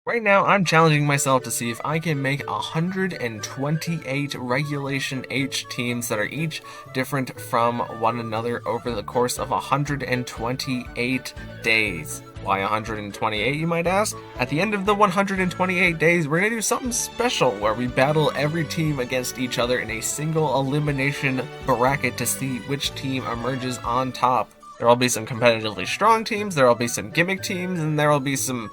Right now, I'm challenging myself to see if I can make 128 Regulation H teams that are each different from one another over the course of 128 days. Why 128, you might ask? At the end of the 128 days, we're going to do something special where we battle every team against each other in a single elimination bracket to see which team emerges on top. There will be some competitively strong teams, there will be some gimmick teams, and there will be some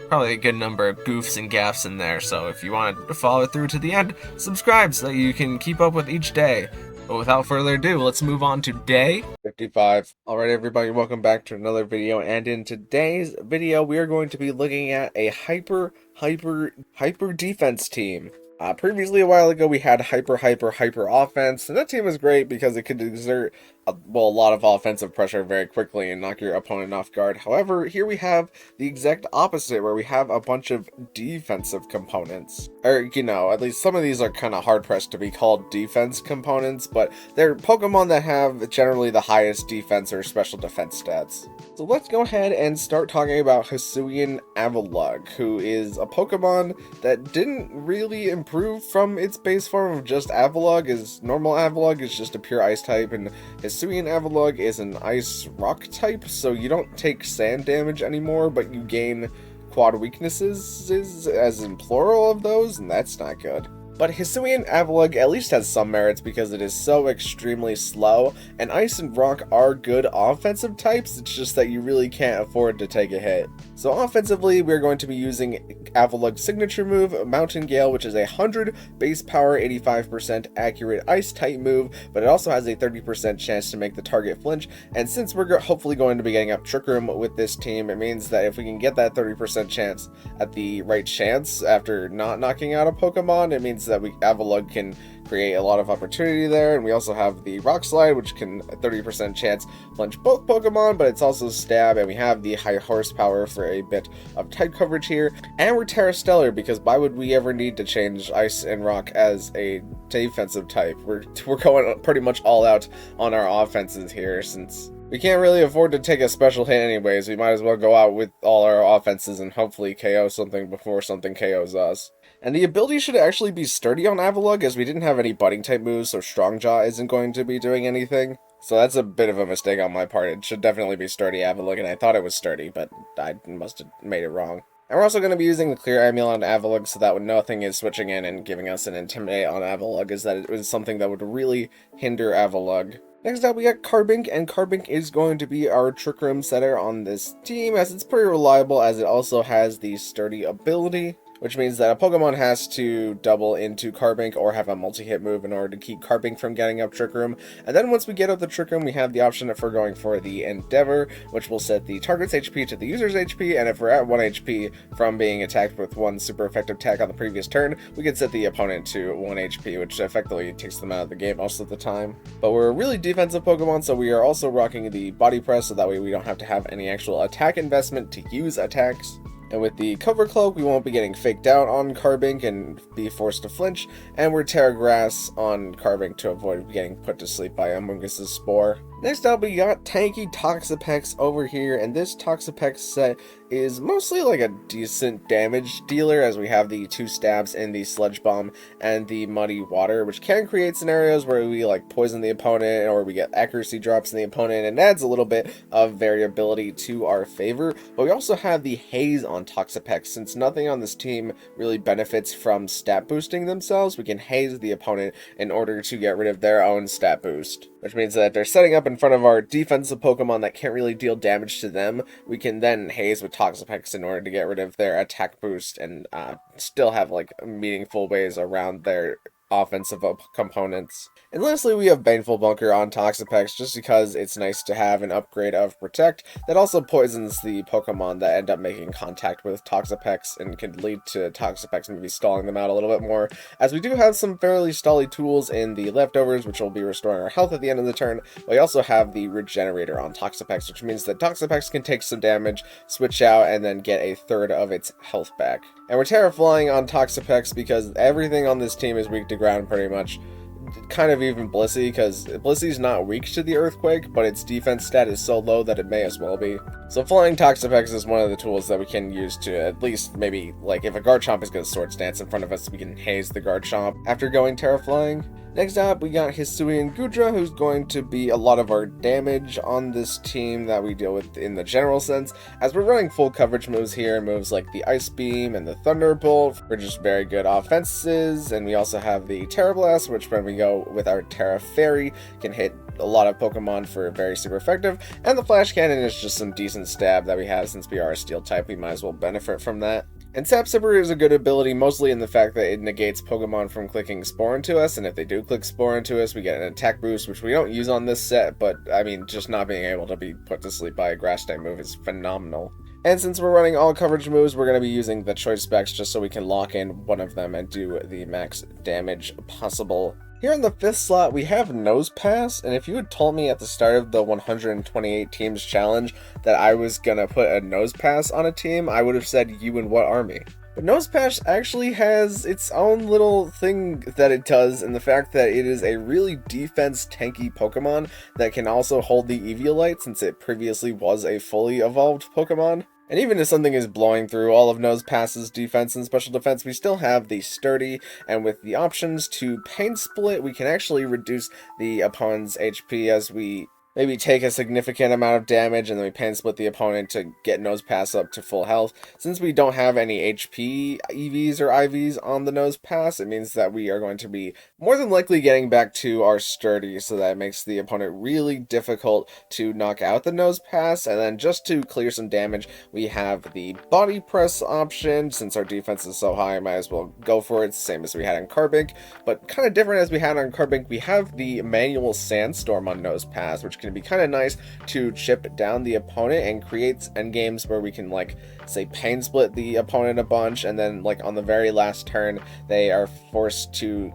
probably a good number of goofs and gaffs in there, so if you want to follow through to the end, subscribe so that you can keep up with each day. But without further ado, let's move on to day 55. Alright everybody, welcome back to another video, and in today's video we are going to be looking at a hyper defense team. Previously, a while ago, we had hyper offense, and that team was great because it could exert a lot of offensive pressure very quickly and knock your opponent off guard. However, here we have the exact opposite, where we have a bunch of defensive components. Or, at least some of these are kind of hard-pressed to be called defense components, but they're Pokemon that have generally the highest defense or special defense stats. So let's go ahead and start talking about Hisuian Avalugg, who is a Pokemon that didn't really improve from its base form of just Avalugg, as normal Avalugg is just a pure ice type, and Hisuian Avalugg is an ice rock type, so you don't take sand damage anymore, but you gain quad weaknesses as in plural of those, and that's not good. But Hisuian Avalugg at least has some merits because it is so extremely slow, and Ice and Rock are good offensive types, it's just that you really can't afford to take a hit. So offensively, we're going to be using Avalugg's signature move, Mountain Gale, which is a 100 base power, 85% accurate ice type move, but it also has a 30% chance to make the target flinch, and since we're hopefully going to be getting up Trick Room with this team, it means that if we can get that 30% chance at the right chance after not knocking out a Pokemon, it means that Avalugg can create a lot of opportunity there. And we also have the Rock Slide, which can 30% chance flinch both Pokemon, but it's also stab, and we have the high horsepower for a bit of type coverage here. And we're Terra Stellar, because why would we ever need to change Ice and Rock as a defensive type? We're going pretty much all out on our offenses here, since we can't really afford to take a special hit anyways. We might as well go out with all our offenses and hopefully KO something before something KOs us. And the ability should actually be Sturdy on Avalugg, as we didn't have any budding type moves, so Strong Jaw isn't going to be doing anything. So that's a bit of a mistake on my part. It should definitely be Sturdy Avalugg, and I thought it was Sturdy, but I must have made it wrong. And we're also going to be using the Clear Amulet on Avalugg, so that when nothing is switching in and giving us an Intimidate on Avalugg, is that it was something that would really hinder Avalugg. Next up, we got Carbink, and Carbink is going to be our Trick Room setter on this team, as it's pretty reliable, as it also has the Sturdy ability, which means that a Pokemon has to double into Carbink or have a multi-hit move in order to keep Carbink from getting up Trick Room. And then once we get up the Trick Room, we have the option if we're going for the Endeavor, which will set the target's HP to the user's HP, and if we're at 1 HP from being attacked with one super effective attack on the previous turn, we can set the opponent to 1 HP, which effectively takes them out of the game most of the time. But we're a really defensive Pokemon, so we are also rocking the Body Press, so that way we don't have to have any actual attack investment to use attacks. And with the Cover Cloak, we won't be getting faked out on Carbink and be forced to flinch, and we're Terra Grass on Carbink to avoid getting put to sleep by Amoonguss' Spore. Next up, we got Tanky Toxapex over here, and this Toxapex set is mostly like a decent damage dealer, as we have the 2 stabs in the Sludge Bomb and the Muddy Water, which can create scenarios where we like poison the opponent or we get accuracy drops in the opponent, and adds a little bit of variability to our favor. But we also have the Haze on Toxapex. Since nothing on this team really benefits from stat boosting themselves, we can haze the opponent in order to get rid of their own stat boost, which means that if they're setting up in front of our defensive Pokemon that can't really deal damage to them, we can then haze with Toxapex in order to get rid of their attack boost and still have like meaningful ways around their offensive components. And lastly, we have Baneful Bunker on Toxapex, just because it's nice to have an upgrade of Protect that also poisons the Pokemon that end up making contact with Toxapex and can lead to Toxapex maybe stalling them out a little bit more, as we do have some fairly stally tools in the Leftovers, which will be restoring our health at the end of the turn. We also have the Regenerator on Toxapex, which means that Toxapex can take some damage, switch out, and then get a third of its health back. And we're Terra Flying on Toxapex because everything on this team is weak to ground pretty much. kind of even Blissey, because Blissey's not weak to the Earthquake, but its defense stat is so low that it may as well be. So flying Toxapex is one of the tools that we can use to at least maybe, like, if a Garchomp is going to Sword Stance in front of us, we can haze the Garchomp after going Terra Flying. Next up, we got Hisui and Gudra, who's going to be a lot of our damage on this team that we deal with in the general sense, as we're running full coverage moves here, moves like the Ice Beam and the Thunderbolt, which is very good offenses, and we also have the Terra Blast, which when we go with our Terra Fairy, can hit a lot of Pokemon for very super effective, and the Flash Cannon is just some decent stab that we have. Since we are a Steel type, we might as well benefit from that. And Sap Sipper is a good ability, mostly in the fact that it negates Pokemon from clicking Spore into us, and if they do click Spore into us, we get an attack boost, which we don't use on this set, but, I mean, just not being able to be put to sleep by a Grass-type move is phenomenal. And since we're running all coverage moves, we're going to be using the choice specs just so we can lock in one of them and do the max damage possible. Here in the 5th slot, we have Nose Pass, and if you had told me at the start of the 128 teams challenge that I was gonna put a Nose Pass on a team, I would have said, you and what army? But Nose Pass actually has its own little thing that it does, in the fact that it is a really defense tanky Pokemon that can also hold the Eviolite, since it previously was a fully evolved Pokemon. And even if something is blowing through all of Nose Pass's defense and special defense, we still have the Sturdy, and with the options to Pain Split, we can actually reduce the opponent's HP as we maybe take a significant amount of damage and then we Pain Split the opponent to get Nose Pass up to full health. Since we don't have any HP EVs or IVs on the Nose Pass, it means that we are going to be more than likely getting back to our Sturdy, so that makes the opponent really difficult to knock out the Nose Pass. And then just to clear some damage, we have the Body Press option. Since our defense is so high, I might as well go for it, same as we had on Carbink. But kind of different as we had on Carbink, we have the manual Sandstorm on Nose Pass, which can be kind of nice to chip down the opponent and creates endgames where we can, like, say, Pain Split the opponent a bunch, and then, like, on the very last turn, they are forced to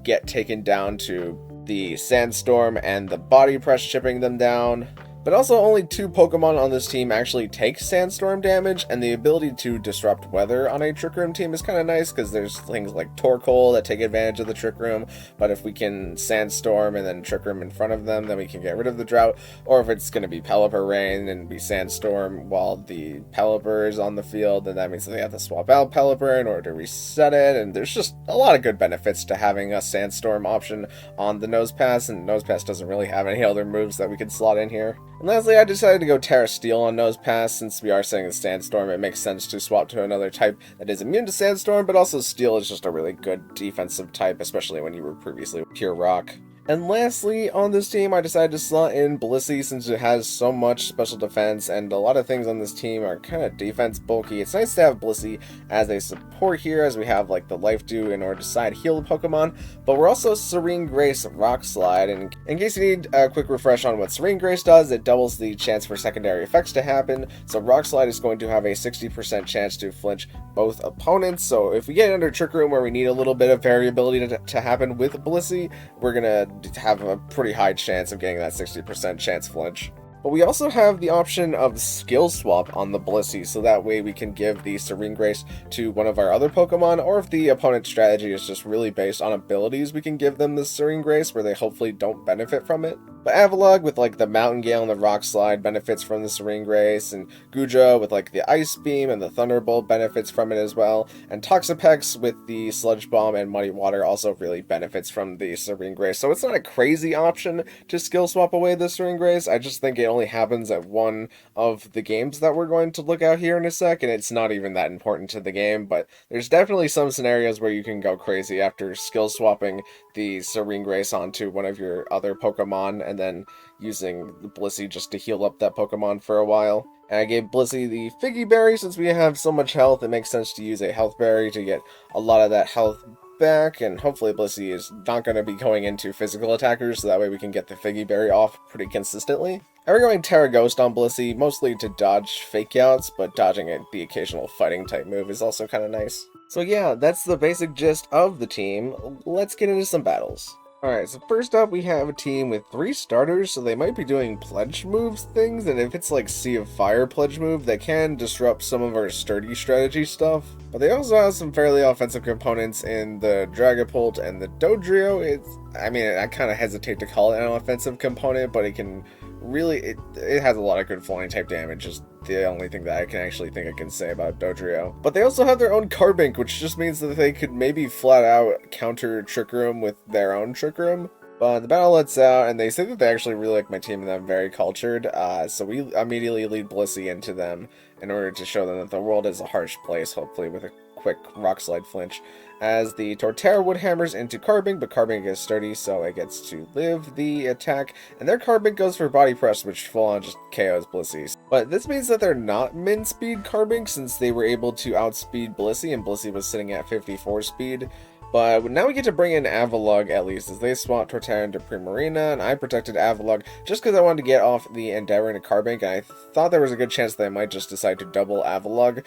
get taken down to the Sandstorm and the Body Press chipping them down. But also only 2 Pokemon on this team actually take Sandstorm damage, and the ability to disrupt weather on a Trick Room team is kind of nice, because there's things like Torkoal that take advantage of the Trick Room, but if we can Sandstorm and then Trick Room in front of them, then we can get rid of the drought. Or if it's going to be Pelipper Rain and we Sandstorm while the Pelipper is on the field, then that means that they have to swap out Pelipper in order to reset it, and there's just a lot of good benefits to having a Sandstorm option on the Nose Pass, and Nose Pass doesn't really have any other moves that we could slot in here. And lastly, I decided to go Terra Steel on Nose Pass. Since we are saying the Sandstorm, it makes sense to swap to another type that is immune to Sandstorm, but also Steel is just a really good defensive type, especially when you were previously pure Rock. And lastly, on this team, I decided to slot in Blissey since it has so much special defense, and a lot of things on this team are kind of defense bulky. It's nice to have Blissey as a support here, as we have like the Life Dew in order to side heal the Pokemon, but we're also Serene Grace Rock Slide, and in case you need a quick refresh on what Serene Grace does, it doubles the chance for secondary effects to happen. So Rock Slide is going to have a 60% chance to flinch both opponents, so if we get under Trick Room where we need a little bit of variability to happen with Blissey, we're gonna have a pretty high chance of getting that 60% chance flinch. But we also have the option of Skill Swap on the Blissey, so that way we can give the Serene Grace to one of our other Pokemon, or if the opponent's strategy is just really based on abilities, we can give them the Serene Grace where they hopefully don't benefit from it. But Avalugg with like the Mountain Gale and the Rock Slide benefits from the Serene Grace, and Gudra with like the Ice Beam and the Thunderbolt benefits from it as well, and Toxapex with the Sludge Bomb and Muddy Water also really benefits from the Serene Grace. So it's not a crazy option to skill swap away the Serene Grace, I just think it only happens at one of the games that we're going to look at here in a sec, and it's not even that important to the game, but there's definitely some scenarios where you can go crazy after skill swapping the Serene Grace onto one of your other Pokemon, and then using the Blissey just to heal up that Pokemon for a while. And I gave Blissey the Figgy Berry. Since we have so much health, it makes sense to use a Health Berry to get a lot of that health back, and hopefully Blissey is not going to be going into physical attackers, so that way we can get the Figgy Berry off pretty consistently. And we're going Terra Ghost on Blissey, mostly to dodge fake outs, but dodging the occasional fighting type move is also kind of nice. So yeah, that's the basic gist of the team. Let's get into some battles. Alright, so first up we have a team with 3 starters, so they might be doing pledge moves things, and if it's like Sea of Fire pledge move, they can disrupt some of our sturdy strategy stuff. But they also have some fairly offensive components in the Dragapult and the Dodrio. I kind of hesitate to call it an offensive component, but it can really, it has a lot of good flying type damage, is the only thing that I can actually think I can say about Dodrio. But they also have their own Carbink, which just means that they could maybe flat out counter Trick Room with their own Trick Room. But the battle lets out, and they say that they actually really like my team and I'm very cultured, so we immediately lead Blissey into them in order to show them that the world is a harsh place, hopefully with a quick Rock Slide flinch. As the Torterra wood hammers into Carbink, but Carbink is sturdy, so it gets to live the attack, and their Carbink goes for Body Press, which full-on just KOs Blissey. But this means that they're not min-speed Carbink, since they were able to outspeed Blissey, and Blissey was sitting at 54 speed. But now we get to bring in Avalugg, at least, as they swapped Torterra into Primarina, and I protected Avalugg just because I wanted to get off the Endeavor into Carbink, and I thought there was a good chance that I might just decide to double Avalugg.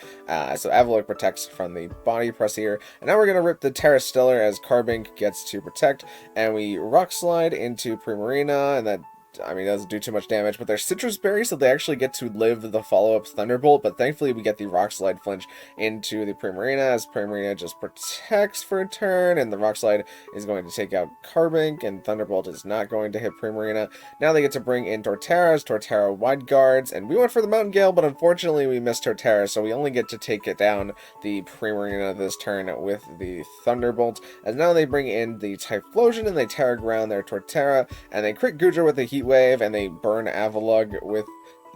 So Avalugg protects from the Body Press here, and now we're going to rip the Terra Stellar as Carbink gets to protect, and we Rock Slide into Primarina, and that doesn't do too much damage, but they're Citrus Berry, so they actually get to live the follow-up Thunderbolt, but thankfully we get the Rock Slide flinch into the Primarina, as Primarina just protects for a turn, and the Rock Slide is going to take out Carbink, and Thunderbolt is not going to hit Primarina. Now they get to bring in Torterra, as Torterra wide guards, and we went for the Mountain Gale, but unfortunately we missed Torterra, so we only get to take it down the Primarina this turn with the Thunderbolt, as now they bring in the Typhlosion, and they Terra Ground their Torterra, and they crit Goodra with the Heat Wave, and they burn Avalugg with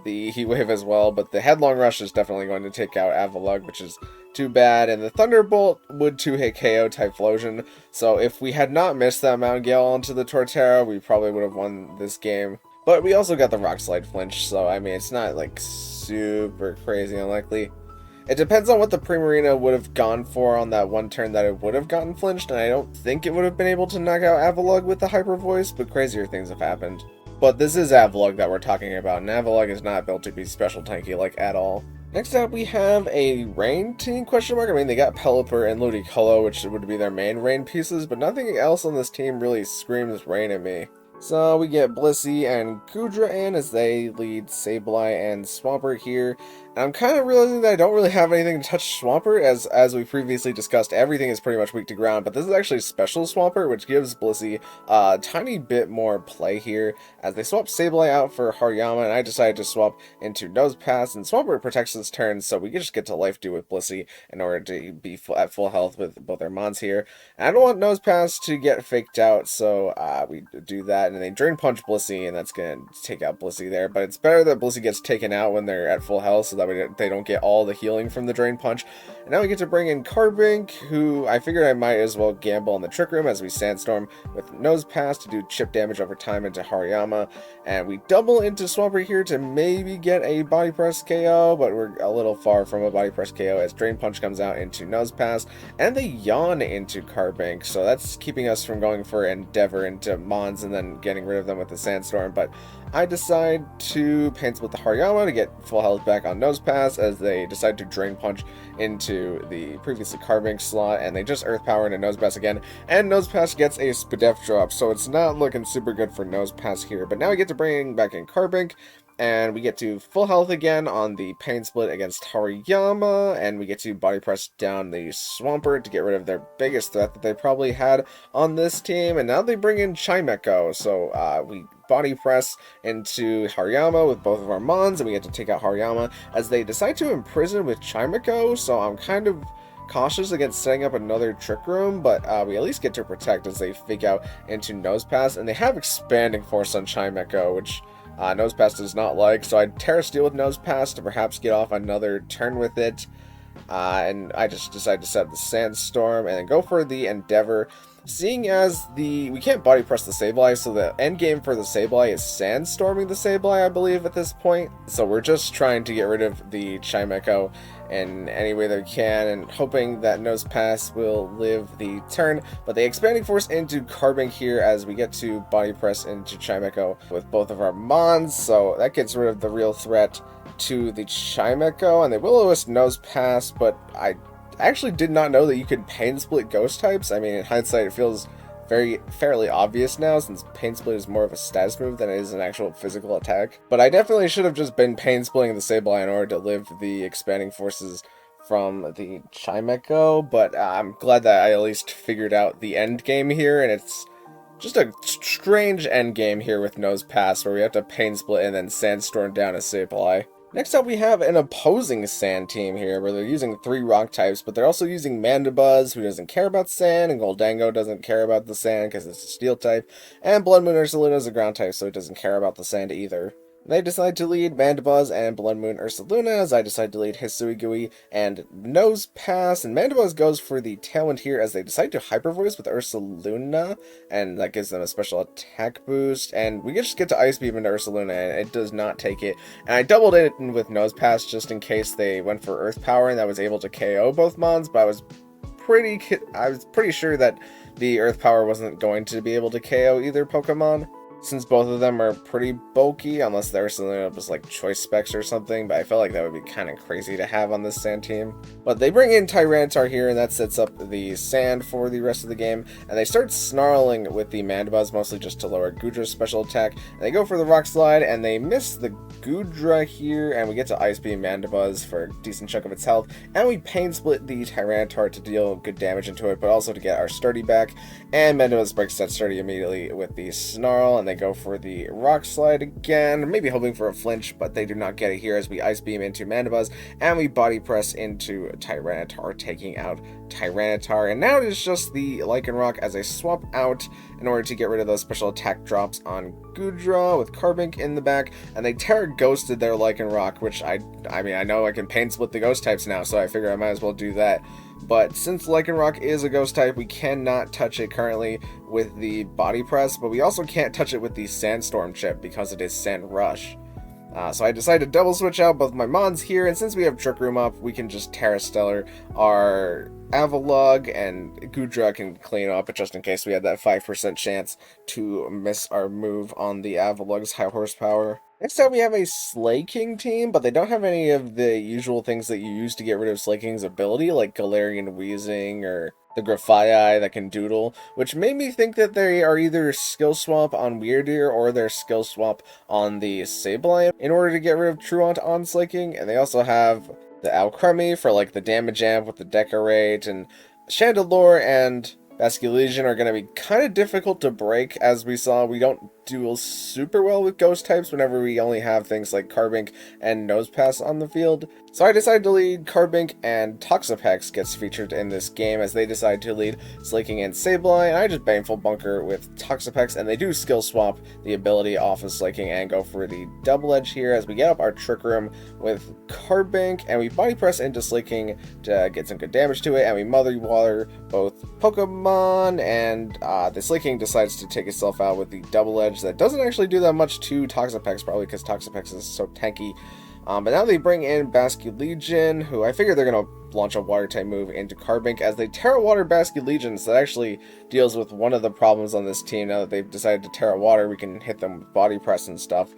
the Heat Wave as well, but the Headlong Rush is definitely going to take out Avalugg, which is too bad, and the Thunderbolt would 2-hit KO Typhlosion, so if we had not missed that Mountain Gale onto the Torterra, we probably would have won this game. But we also got the Rock Slide flinch, so it's not like super crazy unlikely. It depends on what the Primarina would have gone for on that one turn that it would have gotten flinched, and I don't think it would have been able to knock out Avalugg with the Hyper Voice, but crazier things have happened. But this is Avalugg that we're talking about, and Avalugg is not built to be special tanky, like, at all. Next up, we have a Rain team, question mark. They got Pelipper and Ludicolo, which would be their main Rain pieces, but nothing else on this team really screams Rain at me. So we get Blissey and Goodra in as they lead Sableye and Swampert here. And I'm kind of realizing that I don't really have anything to touch Swampert, as we previously discussed, everything is pretty much weak to ground, but this is actually Special Swampert, which gives Blissey a tiny bit more play here, as they swap Sableye out for Hariyama, and I decided to swap into Nosepass, and Swampert protects this turn, so we just get to Life Dew with Blissey in order to be at full health with both our Mons here. And I don't want Nosepass to get faked out, so we do that, and they Drain Punch Blissey, and that's going to take out Blissey there, but it's better that Blissey gets taken out when they're at full health, so that way they don't get all the healing from the Drain Punch. And now we get to bring in Carbink, who I figured I might as well gamble on the Trick Room as we Sandstorm with Nosepass to do chip damage over time into Hariyama, and we double into Swampert here to maybe get a Body Press KO, but we're a little far from a Body Press KO as Drain Punch comes out into Nosepass, and they Yawn into Carbink, so that's keeping us from going for Endeavor into Mons and then getting rid of them with the Sandstorm, but I decide to Pain Split the Hariyama to get full health back on Nosepass as they decide to Drain Punch into the previously Carbink slot, and they just Earth Power into Nosepass again, and Nosepass gets a Spadef drop, so it's not looking super good for Nosepass here, but now we get to bring back in Carbink, and we get to full health again on the Pain Split against Hariyama, and we get to Body Press down the Swampert to get rid of their biggest threat that they probably had on this team, and now they bring in Chimecho, so we Body Press into Hariyama with both of our Mons, and we get to take out Hariyama as they decide to imprison with Chimecho, so I'm kind of cautious against setting up another Trick Room, but we at least get to protect as they fake out into Nosepass, and they have Expanding Force on Chimecho, which Nosepass does not like, so I'd Terra Steel with Nosepass to perhaps get off another turn with it, and I just decided to set up the Sandstorm and then go for the Endeavor. Seeing as we can't Body Press the Sableye, so the end game for the Sableye is Sandstorming the Sableye, I believe, at this point. So we're just trying to get rid of the Chimecho in any way that we can, and hoping that Nosepass will live the turn. But they Expanding Force into Carbink here as we get to Body Press into Chimecho with both of our Mons, so that gets rid of the real threat to the Chimecho, and they Will-O-Wisp Nosepass, but I actually did not know that you could Pain Split Ghost types. In hindsight, it feels fairly obvious now, since Pain Split is more of a status move than it is an actual physical attack. But I definitely should have just been Pain Splitting the Sableye in order to live the expanding forces from the Chimecho, but I'm glad that I at least figured out the end game here, and it's just a strange end game here with Nose Pass, where we have to Pain Split and then Sandstorm down a Sableye. Next up, we have an opposing sand team here, where they're using 3 rock types, but they're also using Mandibuzz, who doesn't care about sand, and Goldango doesn't care about the sand because it's a steel type, and Blood Moon Ursaluna is a ground type, so it doesn't care about the sand either. They decide to lead Mandibuzz and Blood Moon Ursaluna, as I decide to lead Hisuigui and Nose Pass, and Mandibuzz goes for the Tailwind here as they decide to Hyper Voice with Ursaluna, and that gives them a special attack boost, and we just get to Ice Beam into Ursaluna, and it does not take it, and I doubled it with Nose Pass just in case they went for Earth Power, and I was able to KO both Mons, but I was pretty sure that the Earth Power wasn't going to be able to KO either Pokemon, since both of them are pretty bulky, unless the Ursaluna was like choice specs or something, but I felt like that would be kind of crazy to have on this sand team. But they bring in Tyranitar here, and that sets up the sand for the rest of the game, and they start snarling with the Mandibuzz, mostly just to lower Goodra's special attack, and they go for the Rock Slide, and they miss the Goodra here, and we get to Ice Beam Mandibuzz for a decent chunk of its health, and we Pain Split the Tyranitar to deal good damage into it, but also to get our Sturdy back, and Mandibuzz breaks that Sturdy immediately with the Snarl, and they go for the Rock Slide again, maybe hoping for a flinch, but they do not get it here as we Ice Beam into Mandibuzz, and we Body Press into Tyranitar, taking out Tyranitar, and now it is just the Lycanroc as I swap out in order to get rid of those special attack drops on Goodra with Carbink in the back, and they Terra Ghosted their Lycanroc, which I mean, I know I can Pain Split the Ghost types now, so I figure I might as well do that. But since Lycanroc is a ghost type, we cannot touch it currently with the Body Press, but we also can't touch it with the Sandstorm chip because it is Sand Rush. So I decided to double switch out both my Mons here, and since we have Trick Room up, we can just Terra Stellar our Avalugg, and Goodra can clean up just in case we had that 5% chance to miss our move on the Avalugg's high horsepower. Next up, we have a Slaking team, but they don't have any of the usual things that you use to get rid of Slaking's ability, like Galarian Wheezing or the Grafaiai that can doodle, which made me think that they are either skill swap on Weirdeer or they're skill swap on the Sableye in order to get rid of Truant on Slaking, and they also have the Alcremie for like the damage amp with the Decorate, and Chandelure and Basculegion are going to be kind of difficult to break. As we saw, we don't duel super well with ghost types whenever we only have things like Carbink and Nosepass on the field. So I decided to lead Carbink, and Toxapex gets featured in this game as they decide to lead Slaking and Sableye, and I just Baneful Bunker with Toxapex, and they do skill swap the ability off of Slaking and go for the Double Edge here as we get up our Trick Room with Carbink, and we Body Press into Slaking to get some good damage to it, and we Mother Water both Pokemon, and the Slaking decides to take itself out with the Double Edge that doesn't actually do that much to Toxapex, probably because Toxapex is so tanky. But now they bring in Basculegion, who I figure they're going to launch a Water type move into Carbink as they Terra Water Basculegion, so that actually deals with one of the problems on this team. Now that they've decided to Terra Water, we can hit them with Body Press and stuff.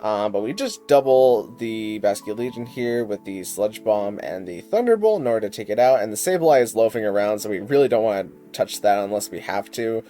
But we just double the Basculegion here with the Sludge Bomb and the Thunderbolt in order to take it out, and the Sableye is loafing around, so we really don't want to touch that unless we have to.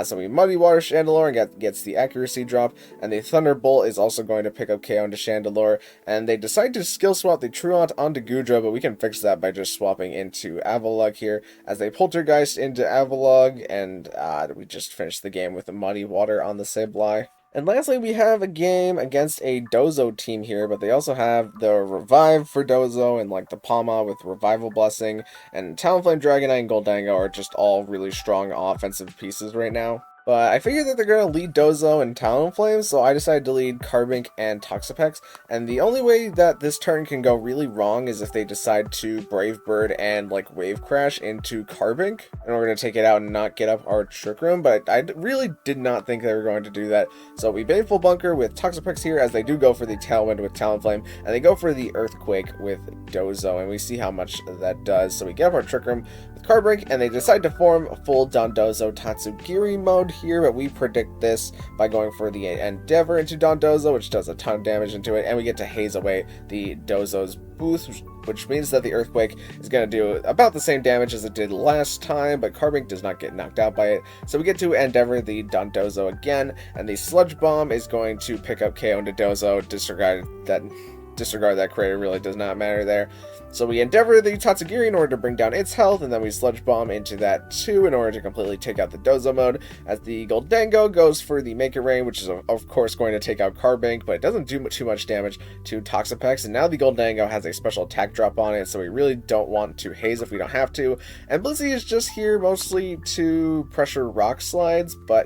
So we Muddy Water Chandelure and gets the accuracy drop, and the Thunderbolt is also going to pick up KO into Chandelure, and they decide to skill swap the Truant onto Goodra, but we can fix that by just swapping into Avalugg here, as they Poltergeist into Avalugg, and we just finished the game with the Muddy Water on the Sableye. And lastly, we have a game against a Dozo team here, but they also have the Revive for Dozo and like the Palma with Revival Blessing, and Talonflame, Dragonite, and Goldango are just all really strong offensive pieces right now. But I figured that they're going to lead Dozo and Talonflame, so I decided to lead Carbink and Toxapex, and the only way that this turn can go really wrong is if they decide to Brave Bird and like Wave Crash into Carbink in order to take it out and not get up our Trick Room, but I really did not think they were going to do that. So we Baneful Bunker with Toxapex here as they do go for the Tailwind with Talonflame, and they go for the Earthquake with Dozo, and we see how much that does. So we get up our Trick Room with Carbink, and they decide to form a full Dondozo Tatsugiri mode, confirmed here, but we predict this by going for the Endeavor into Dondozo, which does a ton of damage into it, and we get to haze away the Dozo's boost, which means that the Earthquake is going to do about the same damage as it did last time, but Carbink does not get knocked out by it. So we get to Endeavor the Dondozo again, and the Sludge Bomb is going to pick up KO into Dozo. Disregard that crit, really does not matter there. So we Endeavor the Tatsugiri in order to bring down its health, and then we Sludge Bomb into that too in order to completely take out the Dozo mode, as the Goldango goes for the Make It Rain, which is of course going to take out Carbink, but it doesn't do too much damage to Toxapex, and now the Goldango has a special attack drop on it, so we really don't want to haze if we don't have to, and Blissey is just here mostly to pressure Rock Slides, but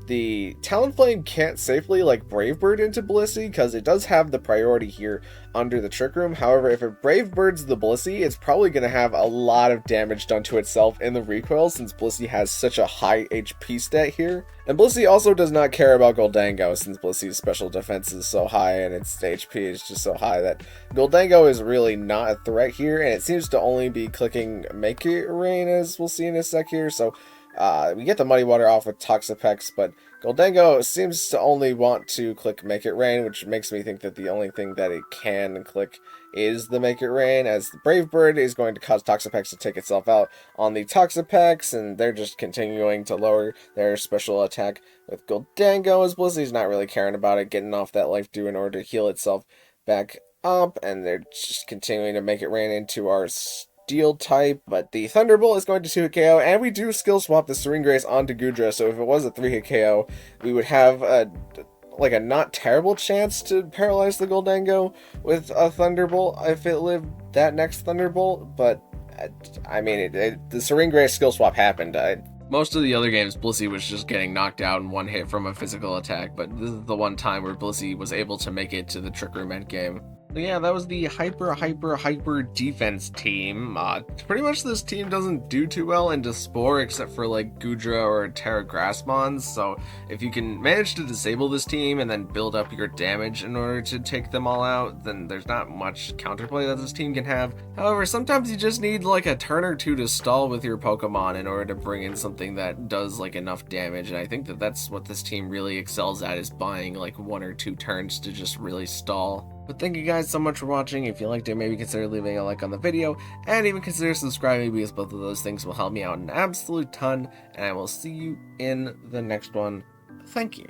the Talonflame can't safely Brave Bird into Blissey because it does have the priority here under the Trick Room. However, if it Brave Birds the Blissey, it's probably going to have a lot of damage done to itself in the recoil since Blissey has such a high HP stat here. And Blissey also does not care about Goldango since Blissey's special defense is so high and its HP is just so high that Goldango is really not a threat here, and it seems to only be clicking Make It Rain as we'll see in a sec here. So we get the Muddy Water off with Toxapex, but Goldango seems to only want to click Make It Rain, which makes me think that the only thing that it can click is the Make It Rain, as the Brave Bird is going to cause Toxapex to take itself out on the Toxapex, and they're just continuing to lower their special attack with Goldango, as Blissey's not really caring about it, getting off that life dew in order to heal itself back up, and they're just continuing to Make It Rain into our Steel type, but the Thunderbolt is going to 2-hit KO, and we do skill swap the Serene Grace onto Goodra, so if it was a 3-hit KO, we would have a not terrible chance to paralyze the Goldango with a Thunderbolt if it lived that next Thunderbolt, but I mean, the Serene Grace skill swap happened. Most of the other games, Blissey was just getting knocked out in one hit from a physical attack, but this is the one time where Blissey was able to make it to the Trick Room endgame. So yeah, that was the hyper defense team. Pretty much this team doesn't do too well into Spore except for Goodra or Terra Grassmons, so if you can manage to disable this team and then build up your damage in order to take them all out, then there's not much counterplay that this team can have. However, sometimes you just need a turn or two to stall with your Pokemon in order to bring in something that does enough damage, and I think that that's what this team really excels at, is buying 1 or 2 turns to just really stall. But thank you guys so much for watching. If you liked it, maybe consider leaving a like on the video, and even consider subscribing, because both of those things will help me out an absolute ton, and I will see you in the next one. Thank you.